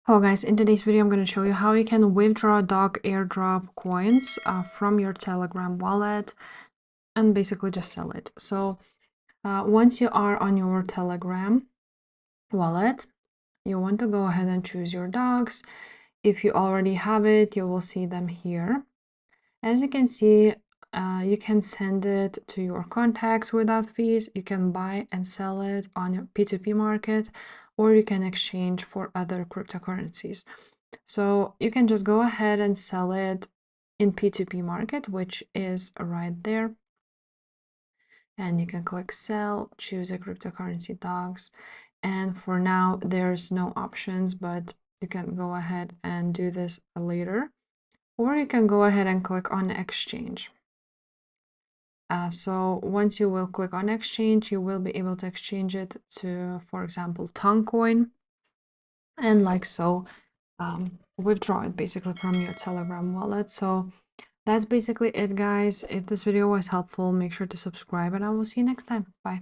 Hello guys, in today's video I'm going to show you how you can withdraw dog airdrop coins from your Telegram wallet and basically just sell it. So once you are on your Telegram wallet, you want to go ahead and choose your dogs. If you already have it, you will see them here. As you can see, you can send it to your contacts without fees. You can buy and sell it on your P2P market, or you can exchange for other cryptocurrencies. So you can just go ahead and sell it in P2P market, which is right there. And you can click sell, choose a cryptocurrency dogs. And for now, there's no options, but you can go ahead and do this later. Or you can go ahead and click on exchange. So once you will click on exchange, you will be able to exchange it to, for example, Toncoin. And like so, withdraw it basically from your Telegram wallet. So that's basically it, guys. If this video was helpful, make sure to subscribe and I will see you next time. Bye.